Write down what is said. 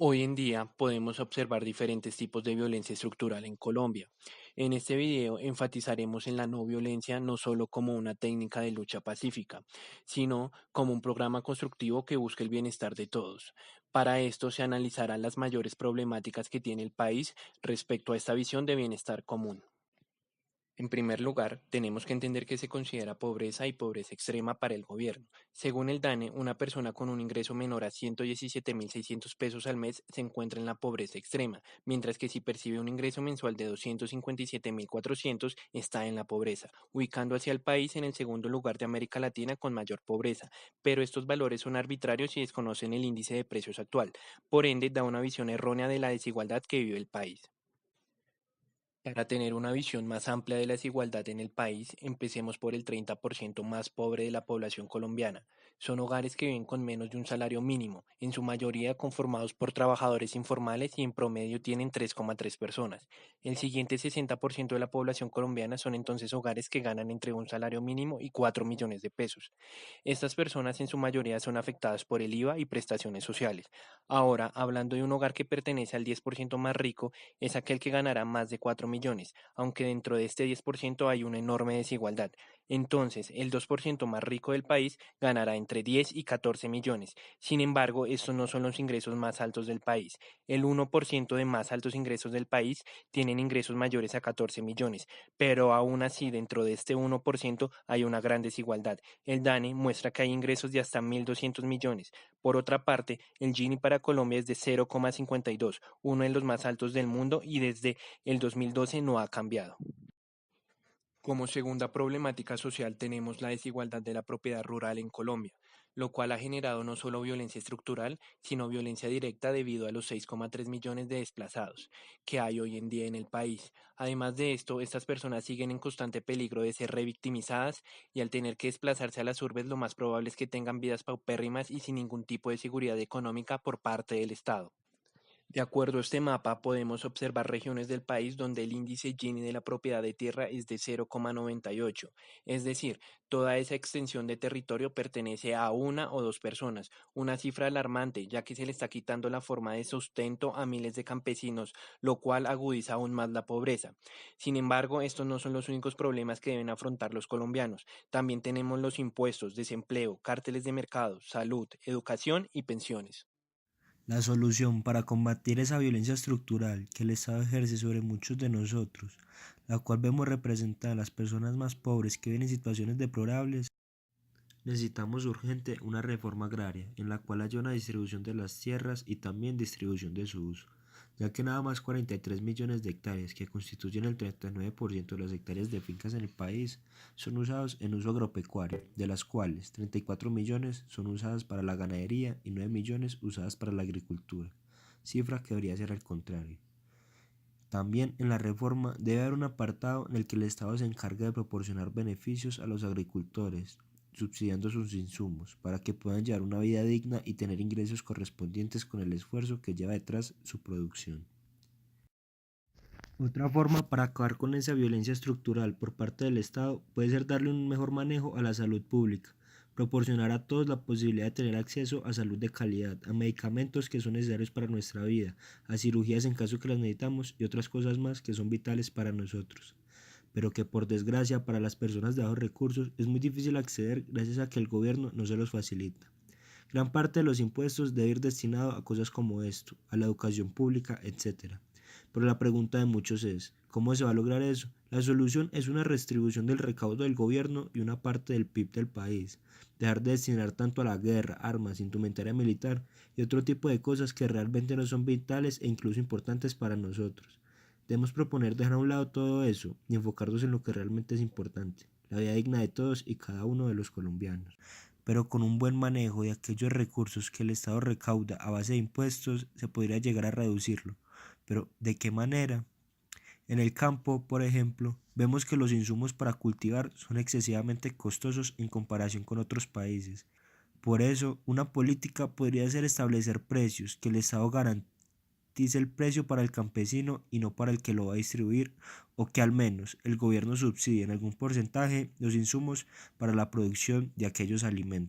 Hoy en día podemos observar diferentes tipos de violencia estructural en Colombia. En este video enfatizaremos en la no violencia no solo como una técnica de lucha pacífica, sino como un programa constructivo que busca el bienestar de todos. Para esto se analizarán las mayores problemáticas que tiene el país respecto a esta visión de bienestar común. En primer lugar, tenemos que entender que se considera pobreza y pobreza extrema para el gobierno. Según el DANE, una persona con un ingreso menor a 117.600 pesos al mes se encuentra en la pobreza extrema, mientras que si percibe un ingreso mensual de 257.400 está en la pobreza, ubicando hacia el país en el segundo lugar de América Latina con mayor pobreza. Pero estos valores son arbitrarios y desconocen el índice de precios actual. Por ende, da una visión errónea de la desigualdad que vive el país. Para tener una visión más amplia de la desigualdad en el país, empecemos por el 30% más pobre de la población colombiana. Son hogares que viven con menos de un salario mínimo, en su mayoría conformados por trabajadores informales y en promedio tienen 3,3 personas. El siguiente 60% de la población colombiana son entonces hogares que ganan entre un salario mínimo y 4 millones de pesos. Estas personas en su mayoría son afectadas por el IVA y prestaciones sociales. Ahora, hablando de un hogar que pertenece al 10% más rico, es aquel que ganará más de 4 millones, aunque dentro de este 10% hay una enorme desigualdad. Entonces, el 2% más rico del país ganará entre 10 y 14 millones. Sin embargo, estos no son los ingresos más altos del país. El 1% de más altos ingresos del país tienen ingresos mayores a 14 millones, pero aún así dentro de este 1% hay una gran desigualdad. El DANE muestra que hay ingresos de hasta 1.200 millones. Por otra parte, el Gini para Colombia es de 0,52, uno de los más altos del mundo y desde el 2012 no ha cambiado. Como segunda problemática social tenemos la desigualdad de la propiedad rural en Colombia, lo cual ha generado no solo violencia estructural, sino violencia directa debido a los 6,3 millones de desplazados que hay hoy en día en el país. Además de esto, estas personas siguen en constante peligro de ser revictimizadas y al tener que desplazarse a las urbes lo más probable es que tengan vidas paupérrimas y sin ningún tipo de seguridad económica por parte del Estado. De acuerdo a este mapa, podemos observar regiones del país donde el índice Gini de la propiedad de tierra es de 0,98, es decir, toda esa extensión de territorio pertenece a una o dos personas, una cifra alarmante ya que se le está quitando la forma de sustento a miles de campesinos, lo cual agudiza aún más la pobreza. Sin embargo, estos no son los únicos problemas que deben afrontar los colombianos. También tenemos los impuestos, desempleo, cárteles de mercado, salud, educación y pensiones. La solución para combatir esa violencia estructural que el Estado ejerce sobre muchos de nosotros, la cual vemos representada en las personas más pobres que viven en situaciones deplorables, necesitamos urgente una reforma agraria en la cual haya una distribución de las tierras y también distribución de su uso, ya que nada más 43 millones de hectáreas, que constituyen el 39% de las hectáreas de fincas en el país, son usados en uso agropecuario, de las cuales 34 millones son usadas para la ganadería y 9 millones usadas para la agricultura, cifra que debería ser al contrario. También en la reforma debe haber un apartado en el que el Estado se encargue de proporcionar beneficios a los agricultores, subsidiando sus insumos, para que puedan llevar una vida digna y tener ingresos correspondientes con el esfuerzo que lleva detrás su producción. Otra forma para acabar con esa violencia estructural por parte del Estado puede ser darle un mejor manejo a la salud pública, proporcionar a todos la posibilidad de tener acceso a salud de calidad, a medicamentos que son necesarios para nuestra vida, a cirugías en caso que las necesitamos y otras cosas más que son vitales para nosotros, pero que por desgracia para las personas de bajos recursos es muy difícil acceder gracias a que el gobierno no se los facilita. Gran parte de los impuestos debe ir destinado a cosas como esto, a la educación pública, etcétera. Pero la pregunta de muchos es, ¿cómo se va a lograr eso? La solución es una redistribución del recaudo del gobierno y una parte del PIB del país. Dejar de destinar tanto a la guerra, armas, indumentaria militar y otro tipo de cosas que realmente no son vitales e incluso importantes para nosotros. Debemos proponer dejar a un lado todo eso y enfocarnos en lo que realmente es importante, la vida digna de todos y cada uno de los colombianos. Pero con un buen manejo de aquellos recursos que el Estado recauda a base de impuestos se podría llegar a reducirlo. Pero ¿de qué manera? En el campo, por ejemplo, vemos que los insumos para cultivar son excesivamente costosos en comparación con otros países. Por eso, una política podría ser establecer precios que el Estado garantice el precio para el campesino y no para el que lo va a distribuir, o que al menos el gobierno subsidie en algún porcentaje los insumos para la producción de aquellos alimentos.